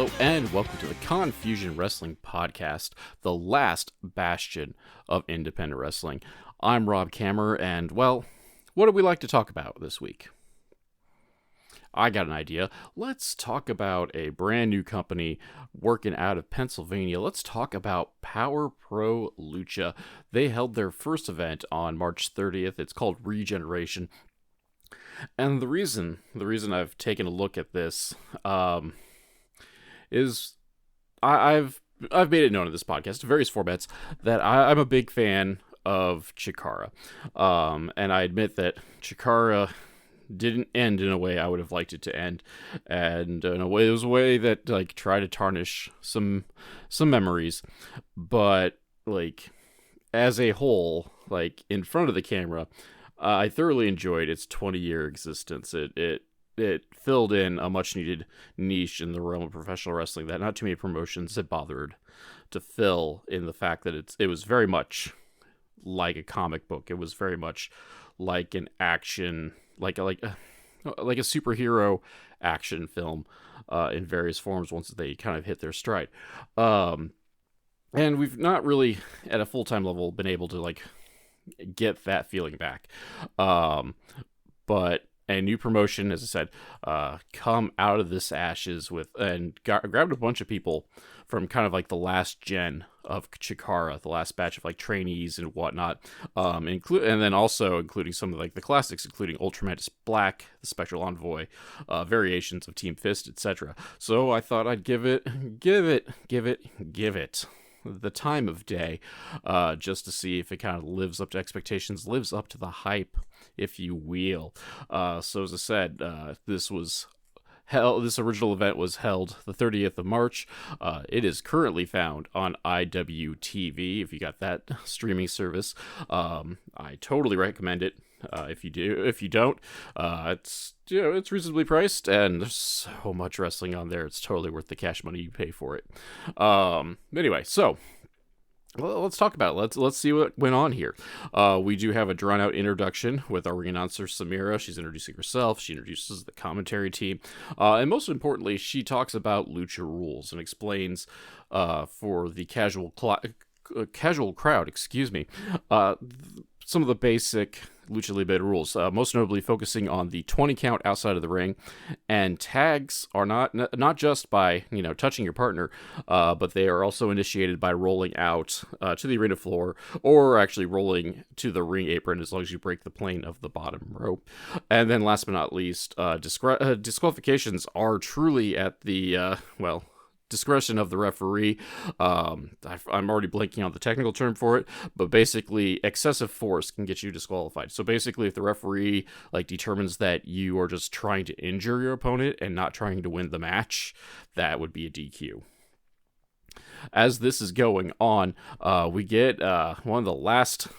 Hello and welcome to the Confusion Wrestling Podcast, the last bastion of independent wrestling. I'm Rob Kammer, and well, what do we like to talk about this week? I got an idea. Let's talk about a brand new company working out of Pennsylvania. Let's talk about Power Pro Lucha. They held their first event on March 30th. It's called Regeneration. And the reason I've taken a look at this is I've made it known in this podcast, various formats, that I'm a big fan of CHIKARA. And I admit that CHIKARA didn't end in a way I would have liked it to end, and in a way it was a way that tried to tarnish some memories, but as a whole, in front of the camera, I thoroughly enjoyed its 20-year existence. It filled in a much needed niche in the realm of professional wrestling that not too many promotions had bothered to fill, in the fact that it was very much like a comic book. It was very much like an action, like a superhero action film in various forms once they kind of hit their stride. And we've not really at a full-time level been able to get that feeling back. But a new promotion, as I said, come out of this ashes grabbed a bunch of people from kind of the last gen of CHIKARA, the last batch of trainees and whatnot, and then also including some of the classics, including Ultramantis Black, the Spectral Envoy, variations of Team Fist, etc. So I thought I'd give it the time of day, just to see if it kind of lives up to expectations, lives up to the hype, if you will. So as I said, this original event was held the 30th of March. It is currently found on IWTV, if you got that streaming service. I totally recommend it. If you don't, it's reasonably priced, and there's so much wrestling on there. It's totally worth the cash money you pay for it. Anyway, so let's talk about it. Let's see what went on here. We do have a drawn-out introduction with our ring announcer, Samira. She's introducing herself. She introduces the commentary team. And most importantly, she talks about lucha rules and explains for the casual crowd, some of the basic Lucha Libre rules, most notably focusing on the 20 count outside of the ring, and tags are not just by touching your partner, but they are also initiated by rolling out to the arena floor, or actually rolling to the ring apron, as long as you break the plane of the bottom rope. And then last but not least, disqualifications are truly at the discretion of the referee. I'm already blanking on the technical term for it, but basically excessive force can get you disqualified. So basically, if the referee determines that you are just trying to injure your opponent and not trying to win the match, that would be a DQ. As this is going on, we get one of the last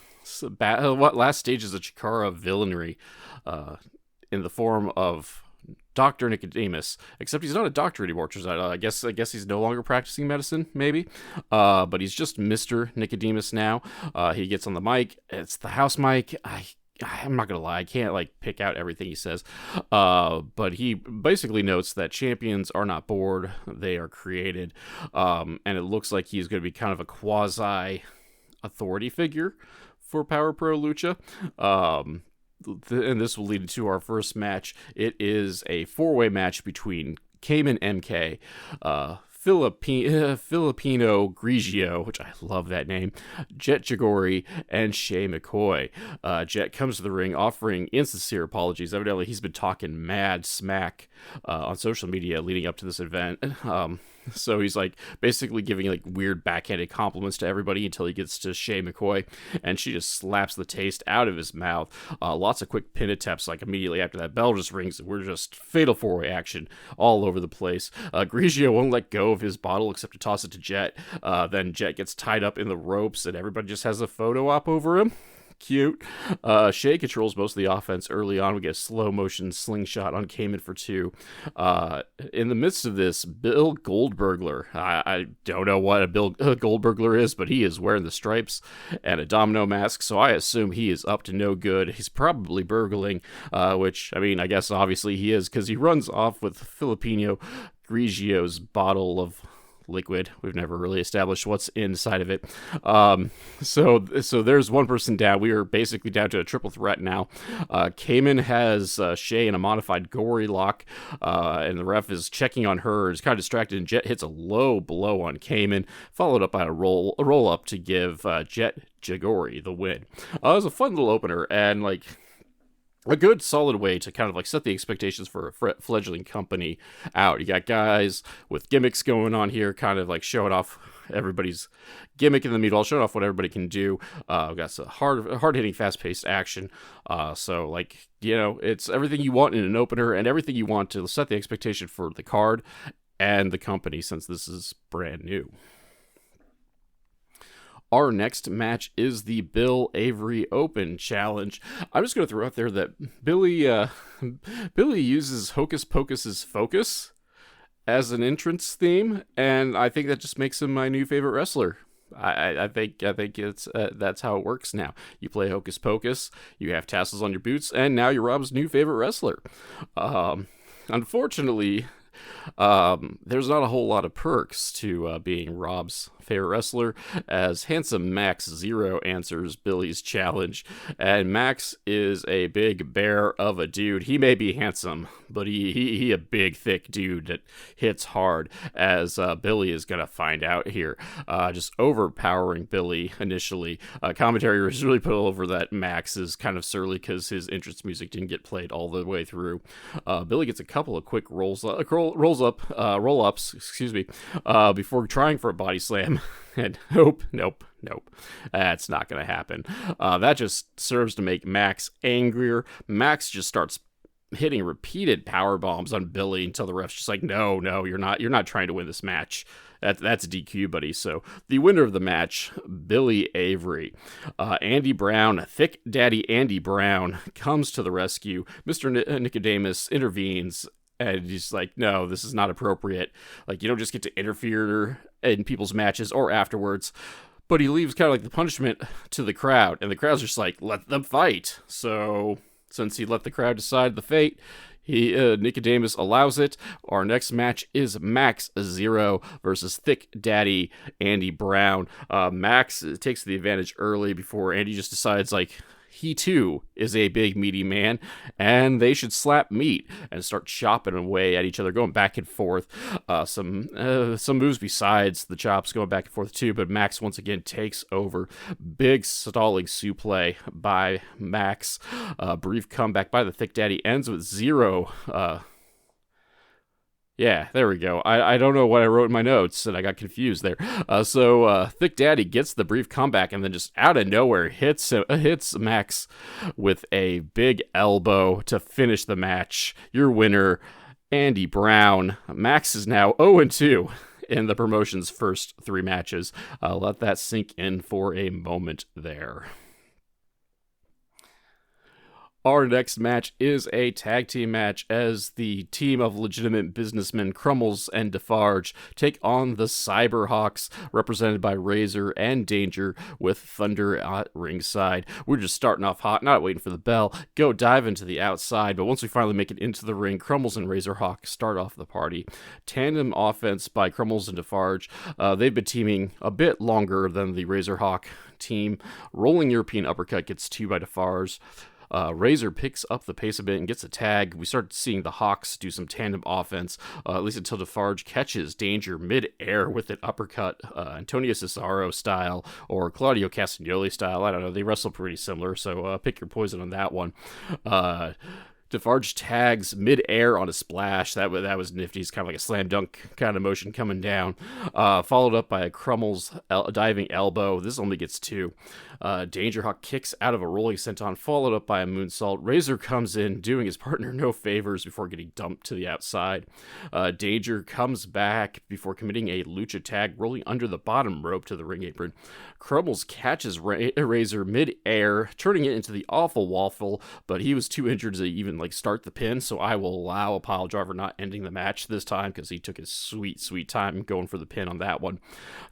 stages of CHIKARA villainy in the form of Dr. Nicodemus, except he's not a doctor anymore. I guess he's no longer practicing medicine, maybe. But he's just Mr. Nicodemus now. He gets on the mic. It's the house mic. I'm not gonna lie, I can't pick out everything he says. But he basically notes that champions are not born, they are created. And it looks like he's gonna be kind of a quasi authority figure for Power Pro Lucha. And this will lead to our first match. It is a four-way match between Cayman MK, Filipino Grigio, which I love that name, Jet Jagori, and Shay McCoy. Jet comes to the ring offering insincere apologies. Evidently, he's been talking mad smack on social media leading up to this event. So he's basically giving weird backhanded compliments to everybody until he gets to Shay McCoy, and she just slaps the taste out of his mouth. Lots of quick pin attempts immediately after that bell just rings, and we're just fatal four-way action all over the place. Grigio won't let go of his bottle except to toss it to Jet. Then Jet gets tied up in the ropes, and everybody just has a photo op over him. Cute. Shay controls most of the offense early on. We get a slow motion slingshot on Cayman for 2. In the midst of this, Bill Goldbergler. I don't know what a Bill Goldbergler is, but he is wearing the stripes and a domino mask, so I assume he is up to no good. He's probably burgling, which, I guess obviously he is, because he runs off with Filipino Grigio's bottle of liquid. We've never really established what's inside of it. So there's one person down. We are basically down to a triple threat now. Cayman has Shay in a modified gory lock, and the ref is checking on her. Is kind of distracted, and Jet hits a low blow on Cayman, followed up by a roll up to give Jet Jagori the win. It was a fun little opener, and like a good solid way to kind of like set the expectations for a fledgling company out. You got guys with gimmicks going on here, kind of like showing off everybody's gimmick in the meanwhile, showing off what everybody can do. We've got some hard-hitting, fast-paced action. So like, you know, it's everything you want in an opener and everything you want to set the expectation for the card and the company, since this is brand new. Our next match is the Bill Avery Open Challenge. I'm just going to throw out there that Billy uses Hocus Pocus's Focus as an entrance theme, and I think that just makes him my new favorite wrestler. I think it's that's how it works now. You play Hocus Pocus, you have tassels on your boots, and now you're Rob's new favorite wrestler. Unfortunately, there's not a whole lot of perks to being Rob's favorite wrestler, as handsome Max Zero answers Billy's challenge. And Max is a big bear of a dude. He may be handsome, but he a big thick dude that hits hard, as Billy is gonna find out here. Just overpowering Billy initially. Commentary was really put over that Max is kind of surly because his entrance music didn't get played all the way through. Billy gets a couple of quick roll ups, before trying for a body slam. And nope. That's not going to happen. That just serves to make Max angrier. Max just starts hitting repeated power bombs on Billy until the ref's just like, no, you're not trying to win this match. That's a DQ, buddy. So the winner of the match, Billy Avery. Andy Brown, Thick Daddy Andy Brown, comes to the rescue. Mr. Nicodemus intervenes, and he's like, no, this is not appropriate. Like, you don't just get to interfere in people's matches or afterwards. But he leaves kind of like the punishment to the crowd, and the crowd's just like, let them fight. So since he let the crowd decide the fate, Nicodemus allows it. Our next match is Max Zero versus Thick Daddy Andy Brown. Max takes the advantage early before Andy just decides, like, he too is a big meaty man, and they should slap meat and start chopping away at each other, going back and forth. Some moves besides the chops going back and forth too, but Max once again takes over. Big stalling suplex by Max. Brief comeback by the Thick Daddy ends with Zero. Yeah, there we go. I don't know what I wrote in my notes, and I got confused there. So Thick Daddy gets the brief comeback, and then just out of nowhere hits Max with a big elbow to finish the match. Your winner, Andy Brown. Max is now 0-2 in the promotion's first 3 matches. Let that sink in for a moment there. Our next match is a tag team match, as the team of legitimate businessmen Crummels and Defarge take on the Cyberhawks, represented by Razor and Danger, with Thunder at ringside. We're just starting off hot, not waiting for the bell, go dive into the outside, but once we finally make it into the ring, Crummels and Razorhawk start off the party. Tandem offense by Crummels and Defarge. They've been teaming a bit longer than the Razorhawk team. Rolling European uppercut gets 2 by Defarge. Razor picks up the pace a bit and gets a tag. We start seeing the Hawks do some tandem offense, at least until Defarge catches Danger mid-air with an uppercut, Antonio Cesaro style or Claudio Castagnoli style. I don't know. They wrestle pretty similar, so pick your poison on that one. Defarge tags mid-air on a splash. That was nifty. It's kind of like a slam dunk kind of motion coming down. Followed up by a Crummels diving elbow. This only gets 2. Dangerhawk kicks out of a rolling senton, followed up by a moonsault. Razor comes in, doing his partner no favors before getting dumped to the outside. Danger comes back before committing a lucha tag, rolling under the bottom rope to the ring apron. Crummels catches Razor mid-air, turning it into the awful waffle, but he was too injured to even like start the pin, so I will allow a pile driver not ending the match this time because he took his sweet time going for the pin on that one.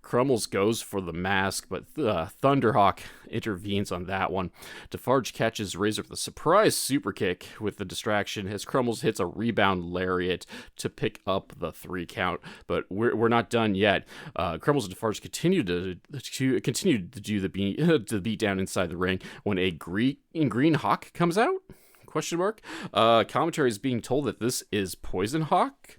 Crumbles goes for the mask, but Thunderhawk intervenes on that one. Defarge catches Razor with a surprise super kick with the distraction as Crumbles hits a rebound lariat to pick up the 3 count, but we're not done yet. Crumbles and Defarge continue to do the beat down inside the ring when a green hawk comes out? Question mark. Commentary is being told that this is Poison Hawk,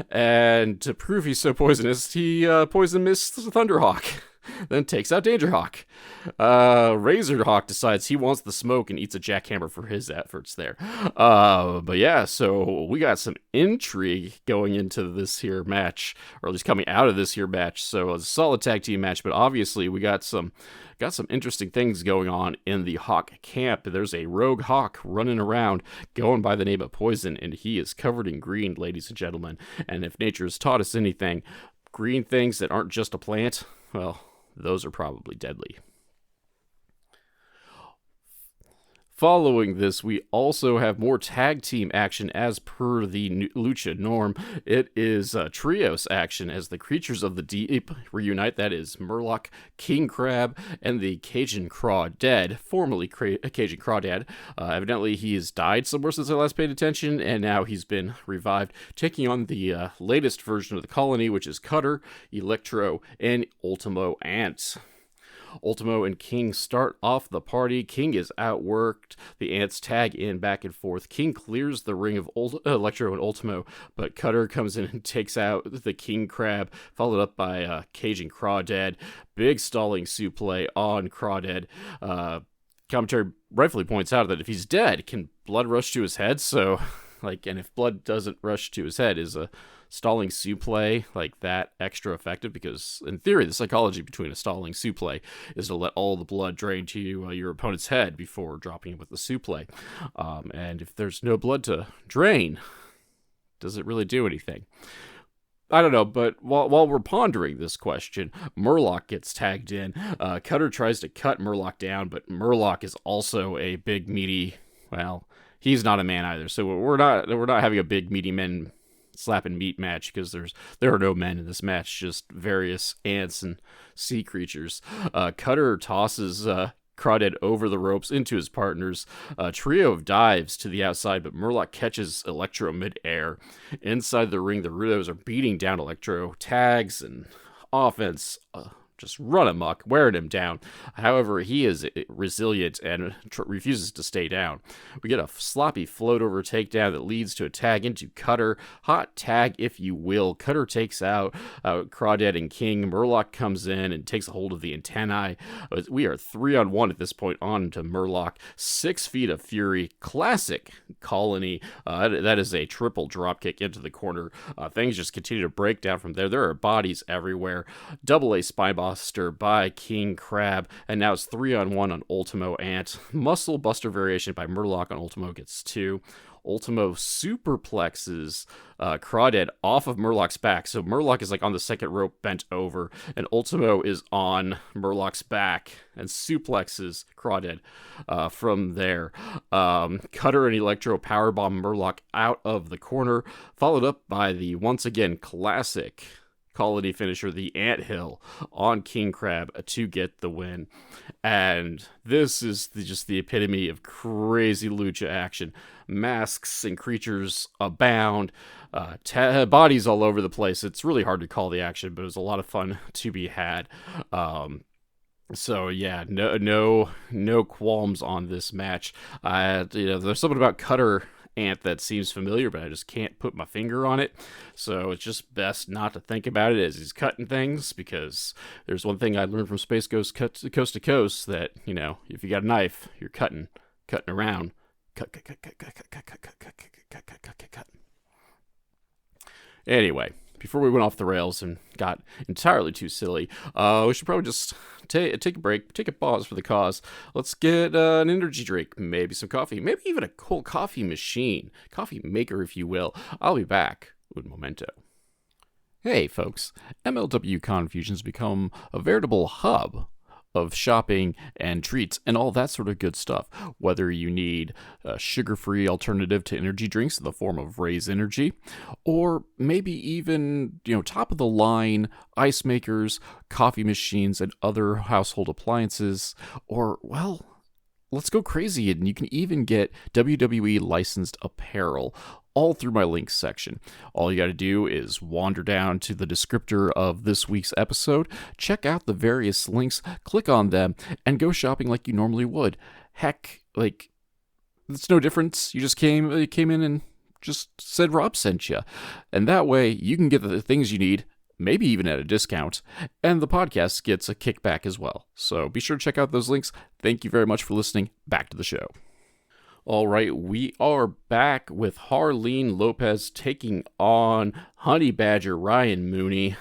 and to prove he's so poisonous, he poison mist Thunderhawk. Then takes out Dangerhawk. Razorhawk decides he wants the smoke and eats a jackhammer for his efforts there. But yeah, so we got some intrigue going into this here match, or at least coming out of this here match. So it's a solid tag team match, but obviously we got some interesting things going on in the Hawk camp. There's a rogue Hawk running around going by the name of Poison, and he is covered in green, ladies and gentlemen. And if nature has taught us anything, green things that aren't just a plant, well, those are probably deadly. Following this, we also have more tag team action as per the Lucha norm. It is trios action as the Creatures of the Deep reunite. That is Murloc, King Crab, and the Cajun Crawdad, formerly Cajun Crawdad. Evidently, he has died somewhere since I last paid attention, and now he's been revived, taking on the latest version of the colony, which is Cutter, Electro, and Ultimo Ant. Ultimo and King start off the party. King is outworked. The Ants tag in back and forth. King clears the ring of Electro and Ultimo, but Cutter comes in and takes out the King Crab, followed up by Cajun Crawdad. Big stalling suplex on Crawdad. Commentary rightfully points out that if he's dead, can blood rush to his head? So, and if blood doesn't rush to his head, is a stalling suplex like that extra effective? Because in theory, the psychology between a stalling suplex is to let all the blood drain to your opponent's head before dropping it with the suplex. And if there's no blood to drain, does it really do anything? I don't know, but while we're pondering this question, Murloc gets tagged in. Cutter tries to cut Murloc down, but Murloc is also a big meaty. Well, he's not a man either, so we're not having a big meaty men slap and meat match because there are no men in this match, just various ants and sea creatures. Cutter tosses Crawdad over the ropes into his partners. A trio of dives to the outside, but Murloc catches Electro mid-air. Inside the ring, the Rudos are beating down Electro. Tags and offense just run amok, wearing him down. However, he is resilient and refuses to stay down. We get a sloppy float over takedown that leads to a tag into Cutter. Hot tag, if you will. Cutter takes out Crawdad and King. Murloc comes in and takes a hold of the antennae. We are 3-on-1 at this point on to Murloc. 6 feet of fury. Classic colony. That is a triple dropkick into the corner. Things just continue to break down from there. There are bodies everywhere. Double A Spinebuster by King Crab, and now it's 3-on-1 on Ultimo Ant. Muscle Buster variation by Murloc on Ultimo gets 2. Ultimo superplexes Crawdad off of Murloc's back, so Murloc is on the second rope bent over, and Ultimo is on Murloc's back and suplexes Crawdad from there. Cutter and Electro powerbomb Murloc out of the corner, followed up by the once again classic colony finisher, the Anthill, on King Crab to get the win. And this is just the epitome of crazy lucha action. Masks and creatures abound, bodies all over the place. It's really hard to call the action, but it was a lot of fun to be had. So yeah, no qualms on this match. There's something about Cutter Ant that seems familiar, but I just can't put my finger on it. So it's just best not to think about it as he's cutting things, because there's one thing I learned from Space Ghost Coast to Coast, that, if you got a knife, you're cutting around. Cut. Anyway, before we went off the rails and got entirely too silly, we should probably just take a break, take a pause for the cause. Let's get an energy drink, maybe some coffee, maybe even a cold coffee machine, coffee maker, if you will. I'll be back with Memento. Hey folks, MLW Confusion's become a veritable hub of shopping and treats and all that sort of good stuff. Whether you need a sugar-free alternative to energy drinks in the form of Raise Energy, or maybe even, top of the line ice makers, coffee machines, and other household appliances, or, well, let's go crazy, and you can even get WWE licensed apparel all through my links section. All you got to do is wander down to the descriptor of this week's episode, check out the various links, click on them, and go shopping like you normally would. Heck, it's no difference. You just came in and just said Rob sent you. And that way, you can get the things you need, maybe even at a discount, and the podcast gets a kickback as well. So be sure to check out those links. Thank you very much for listening. Back to the show. All right, we are back with Harleen Lopez taking on Honey Badger Ryan Mooney.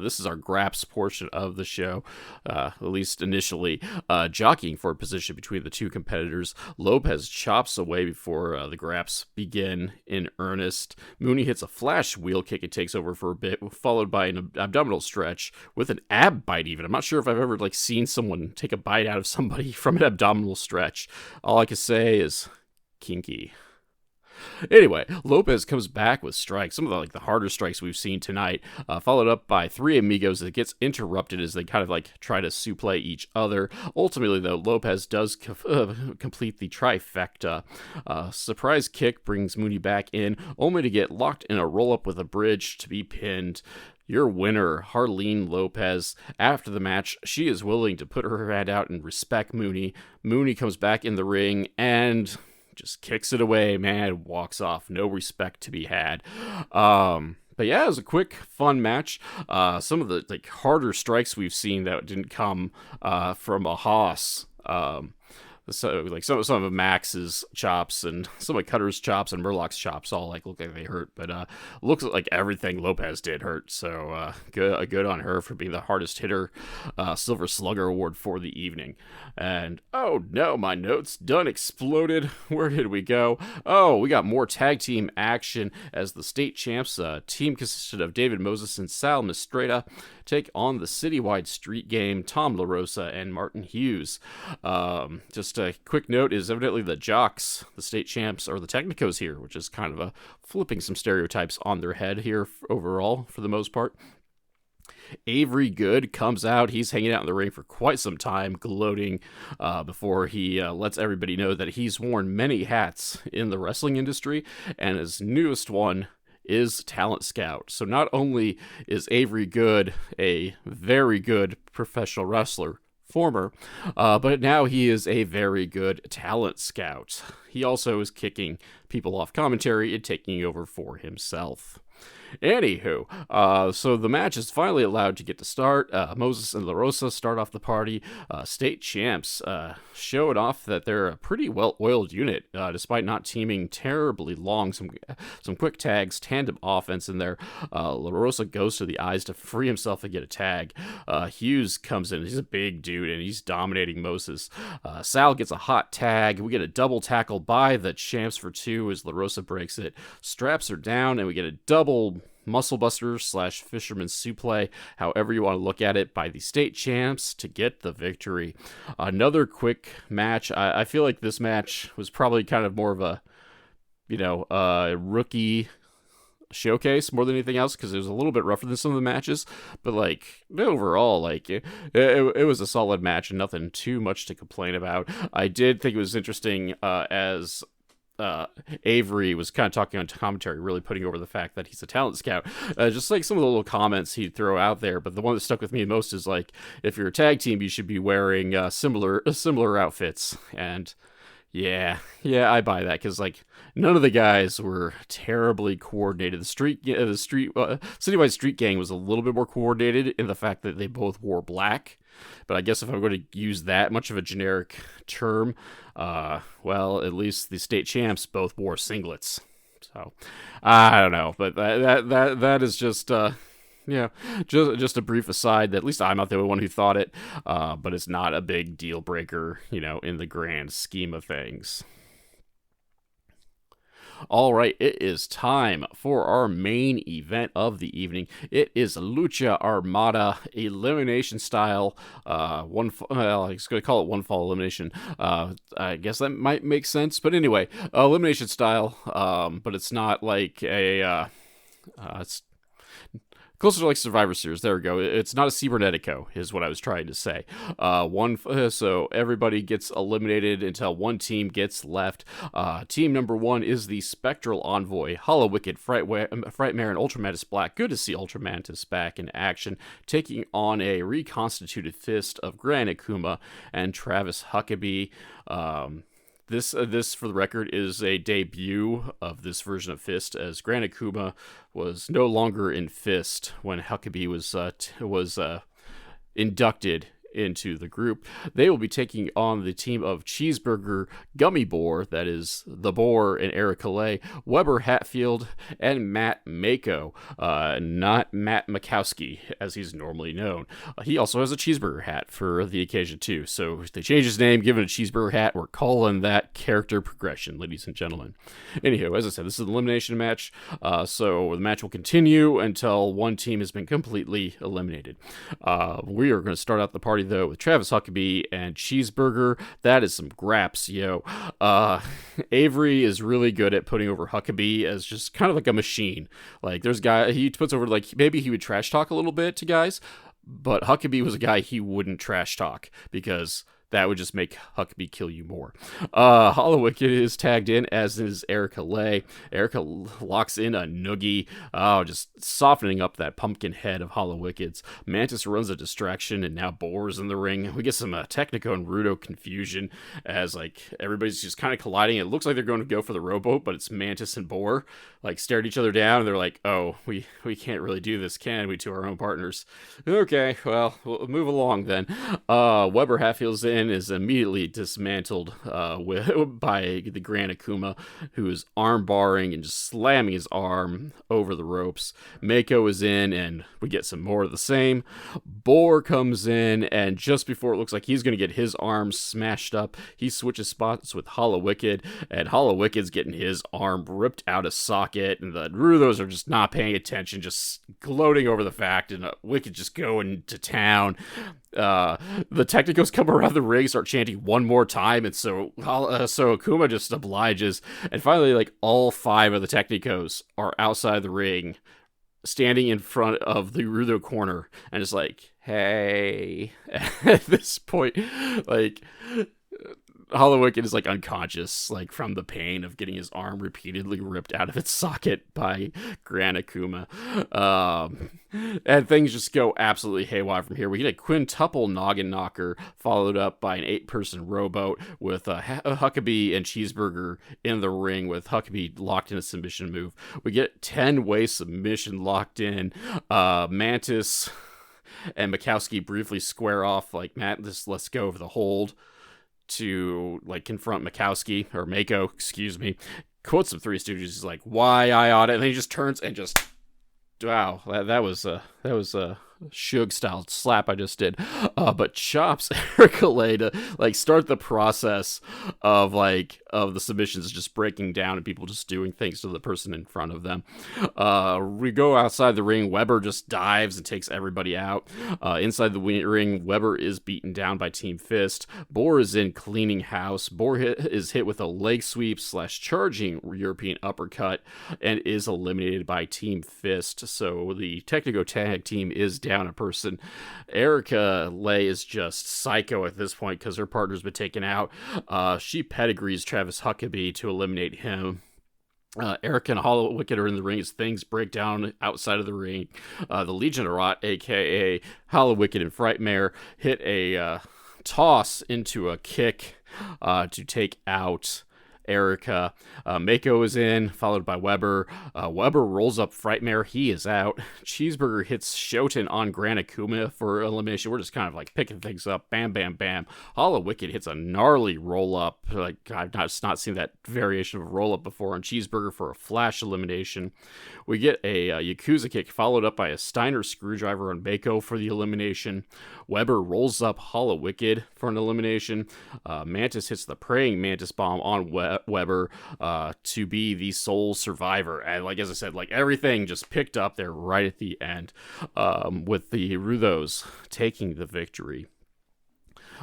This is our Graps portion of the show, at least initially. Jockeying for a position between the two competitors. Lopez chops away before the Graps begin in earnest. Mooney hits a flash wheel kick and takes over for a bit, followed by an abdominal stretch with an ab bite even. I'm not sure if I've ever seen someone take a bite out of somebody from an abdominal stretch. All I can say is kinky. Anyway, Lopez comes back with strikes, some of the harder strikes we've seen tonight, followed up by three amigos that gets interrupted as they kind of try to suplex each other. Ultimately, though, Lopez does complete the trifecta. Surprise kick brings Mooney back in, only to get locked in a roll-up with a bridge to be pinned. Your winner, Harleen Lopez. After the match, she is willing to put her hand out and respect Mooney. Mooney comes back in the ring and just kicks it away, man, walks off. No respect to be had. But yeah, it was a quick, fun match. Some of the harder strikes we've seen that didn't come from a Haas. So some of Max's chops and some of Cutter's chops and Murlock's chops all look like they hurt, but looks like everything Lopez did hurt. So good on her for being the hardest hitter. Silver Slugger award for the evening. And oh no, my notes done exploded. Where did we go? Oh, we got more tag team action as the state champs. Team consisted of David Moses and Sal Mistreta take on the citywide street game, Tom LaRosa and Martin Hughes. Just a quick note is evidently the jocks, the state champs, are the Technicos here, which is kind of a flipping some stereotypes on their head here overall for the most part. Avery Good comes out. He's hanging out in the ring for quite some time, gloating before he lets everybody know that he's worn many hats in the wrestling industry, and his newest one is Talent Scout. So not only is Avery Good a very good professional wrestler, former, but now he is a very good talent scout. He also is kicking people off commentary and taking over for himself. Anywho, so the match is finally allowed to get to start. Moses and LaRosa start off the party. State champs showed off that they're a pretty well-oiled unit, despite not teaming terribly long. Some quick tags, tandem offense in there. LaRosa goes to the eyes to free himself and get a tag. Hughes comes in. He's a big dude, and he's dominating Moses. Sal gets a hot tag. We get a double tackle by the champs for two as LaRosa breaks it. Straps her down, and we get a double muscle buster / fisherman suplex, however you want to look at it, by the state champs to get the victory. Another quick match. I feel like this match was probably kind of more of a, rookie showcase more than anything else, because it was a little bit rougher than some of the matches, but overall, it was a solid match and nothing too much to complain about. I did think it was interesting as Avery was kind of talking on commentary, really putting over the fact that he's a talent scout. Just some of the little comments he'd throw out there, but the one that stuck with me most is if you're a tag team, you should be wearing similar outfits. And yeah, I buy that, because none of the guys were terribly coordinated. The citywide street gang was a little bit more coordinated in the fact that they both wore black. But I guess if I'm going to use that much of a generic term, at least the state champs both wore singlets. So I don't know, but that is just just a brief aside. That at least I'm not the only one who thought it, but it's not a big deal breaker, in the grand scheme of things. All right, it is time for our main event of the evening. It is Lucha Armada elimination style. I was going to call it one fall elimination. I guess that might make sense, but anyway, elimination style. But it's not like it's closer to like Survivor Series. There we go. It's not a Cybernetico, is what I was trying to say. So everybody gets eliminated until one team gets left. Team number one is the Spectral Envoy, Hollow Wicked, Frightmare, and Ultramantis Black. Good to see Ultramantis back in action, taking on a reconstituted fist of Gran Akuma and Travis Huckabee. This, for the record, is a debut of this version of Fist, as Gran Akuma was no longer in Fist when Huckabee was inducted into the group. They will be taking on the team of Cheeseburger, Gummi Boar, that is the Boar and Eric Lay, Weber Hatfield, and Matt Mako, not Matt Makowski, as he's normally known. He also has a cheeseburger hat for the occasion, too. So they changed his name, given a cheeseburger hat. We're calling that character progression, ladies and gentlemen. Anyhow, as I said, this is an elimination match, so the match will continue until one team has been completely eliminated. We are going to start out the party, though, with Travis Huckabee and Cheeseburger. That is some graps, yo. Avery is really good at putting over Huckabee as just kind of like a machine. Like, there's a guy, he puts over, like, maybe he would trash talk a little bit to guys, but Huckabee was a guy he wouldn't trash talk, because that would just make Huckabee kill you more. Hollow Wicked is tagged in, as is Erica Lay. Erica locks in a noogie, just softening up that pumpkin head of Hollow Wicked's. Mantis runs a distraction, and now Boar's in the ring. We get some Technico and Rudo confusion, as like everybody's just kind of colliding. It looks like they're going to go for the rowboat, but it's Mantis and Boar like stare at each other down, and they're like, "Oh, we can't really do this, can we, to our own partners?" Okay, well, we'll move along then. Weber Hatfield's in, is immediately dismantled by the Gran Akuma, who is arm barring and just slamming his arm over the ropes. Mako is in, and we get some more of the same. Boar comes in, and just before it looks like he's going to get his arm smashed up, he switches spots with Hollow Wicked, and Hollow Wicked's getting his arm ripped out of socket, and the Rudos are just not paying attention, just gloating over the fact, and Wicked just going to town. The Technicos come around the ring, start chanting one more time, and so Akuma just obliges, and finally, like, all 5 of the Technicos are outside the ring, standing in front of the Rudo corner, and it's like, hey. At this point, like, Hollow Wicked is like unconscious, like from the pain of getting his arm repeatedly ripped out of its socket by Gran Akuma. And things just go absolutely haywire from here. We get a quintuple noggin knocker, followed up by an 8-person rowboat with Huckabee and Cheeseburger in the ring, with Huckabee locked in a submission move. We get 10-way submission locked in. Mantis and Makowski briefly square off, like, Mantis lets go of the hold to like confront Makowski, or Mako, excuse me. Quotes some Three Stooges. He's like, "Why I ought it," and then he just turns and just, wow, that was a Suge style slap I just did. But chops Erica Lay to like start the process of the submissions just breaking down and people just doing things to the person in front of them. We go outside the ring. Weber just dives and takes everybody out. Inside the ring, Weber is beaten down by Team Fist. Boar is in cleaning house. Boar is hit with a leg sweep / charging European uppercut and is eliminated by Team Fist. So the Technico tag team is down a person. Erica Lay is just psycho at this point because her partner's been taken out. She pedigrees Travis Huckabee to eliminate him. Eric and Hollow Wicked are in the ring as things break down outside of the ring. The Legion of Rot, aka Hollow Wicked and Frightmare, hit a toss into a kick to take out Erica. Mako is in, followed by Weber. Weber rolls up Frightmare. He is out. Cheeseburger hits Shoten on Gran Akuma for elimination. We're just kind of like picking things up. Bam, bam, bam. Hollow Wicked hits a gnarly roll up. Like, I've not seen that variation of a roll up before on Cheeseburger for a flash elimination. We get a Yakuza kick followed up by a Steiner screwdriver on Mako for the elimination. Weber rolls up Hollow Wicked for an elimination. Mantis hits the praying Mantis bomb on Weber to be the sole survivor. And like, as I said, like, everything just picked up there right at the end, with the Rudos taking the victory.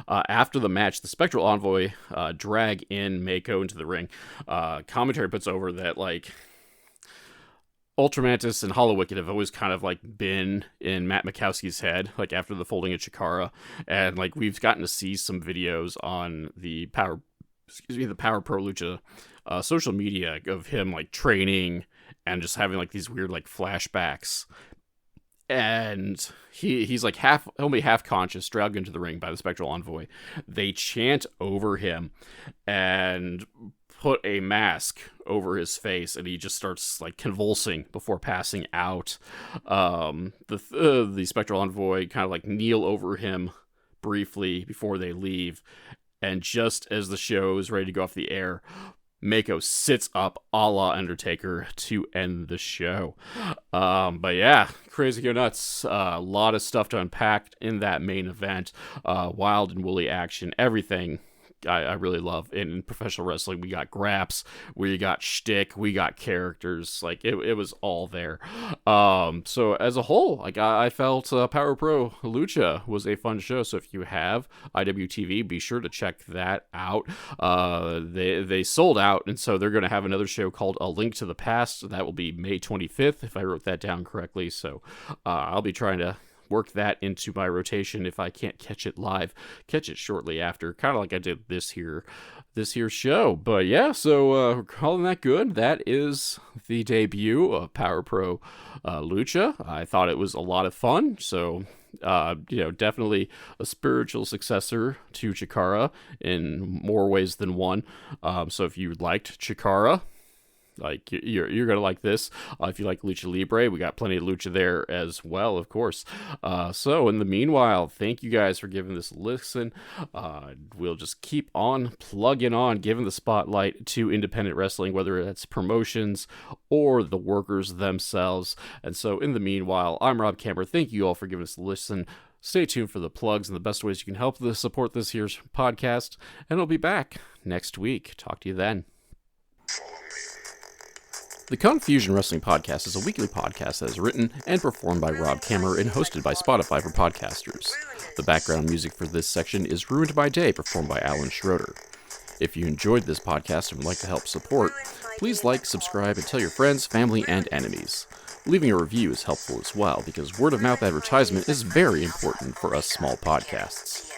After the match, the Spectral Envoy drag in Mako into the ring. Commentary puts over that, like, Ultramantis and Hollow Wicked have always kind of, like, been in Matt Mikowski's head, like, after the folding of CHIKARA. And, like, we've gotten to see some videos on the Power Pro Lucha social media of him, like, training and just having, like, these weird, like, flashbacks. And he's like only half conscious, dragged into the ring by the Spectral Envoy. They chant over him and put a mask over his face, and he just starts, like, convulsing before passing out. The Spectral Envoy kind of, like, kneel over him briefly before they leave, and just as the show is ready to go off the air, Mako sits up a la Undertaker to end the show. But yeah, crazy go nuts. A lot of stuff to unpack in that main event. Wild and woolly action, everything I really love. In professional wrestling, we got graps, we got shtick, we got characters. Like, it was all there. So as a whole, like, I felt Power Pro Lucha was a fun show. So if you have IWTV, be sure to check that out. They sold out, and so they're going to have another show called A Link to the Past. That will be May 25th, if I wrote that down correctly. So I'll be trying to work that into my rotation. If I can't catch it live, catch it shortly after, kind of like I did this here show. But yeah, so calling that good. That is the debut of Power Pro Lucha. I thought it was a lot of fun. So definitely a spiritual successor to CHIKARA in more ways than one. So if you liked CHIKARA, like, you're gonna like this. If you like Lucha Libre, we got plenty of lucha there as well, of course. So in the meanwhile, thank you guys for giving this a listen. We'll just keep on plugging on, giving the spotlight to independent wrestling, whether it's promotions or the workers themselves. And so in the meanwhile, I'm Rob Camber. Thank you all for giving us a listen. Stay tuned for the plugs and the best ways you can help support this here's podcast, and I'll be back next week. Talk to you then. The Confusion Wrestling Podcast is a weekly podcast that is written and performed by Rob Kammer and hosted by Spotify for podcasters. The background music for this section is Ruined by Day, performed by Alan Schroeder. If you enjoyed this podcast and would like to help support, please like, subscribe, and tell your friends, family, and enemies. Leaving a review is helpful as well, because word-of-mouth advertisement is very important for us small podcasts.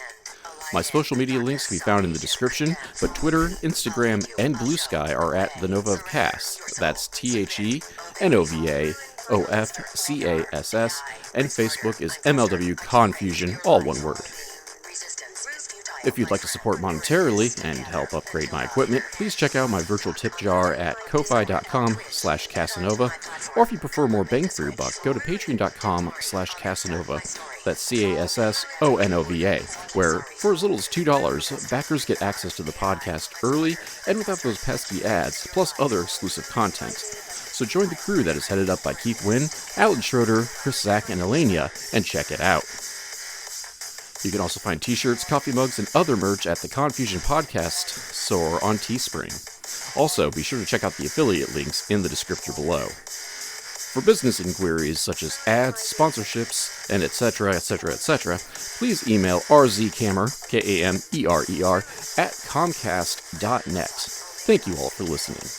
My social media links can be found in the description, but Twitter, Instagram, and Blue Sky are at The Nova of Cass. That's TheNovaofCass, and Facebook is MLW Confusion, all one word. If you'd like to support monetarily and help upgrade my equipment, please check out my virtual tip jar at ko-fi.com/Casanova, or if you prefer more bang for your buck, go to patreon.com/Casanova, that's CASSONOVA, where for as little as $2, backers get access to the podcast early and without those pesky ads, plus other exclusive content. So join the crew that is headed up by Keith Wynn, Alan Schroeder, Chris Zach, and Elenia, and check it out. You can also find t-shirts, coffee mugs, and other merch at the Confusion Podcast store on Teespring. Also, be sure to check out the affiliate links in the description below. For business inquiries such as ads, sponsorships, and etc., please email rzkamer, Kamerer, at comcast.net. Thank you all for listening.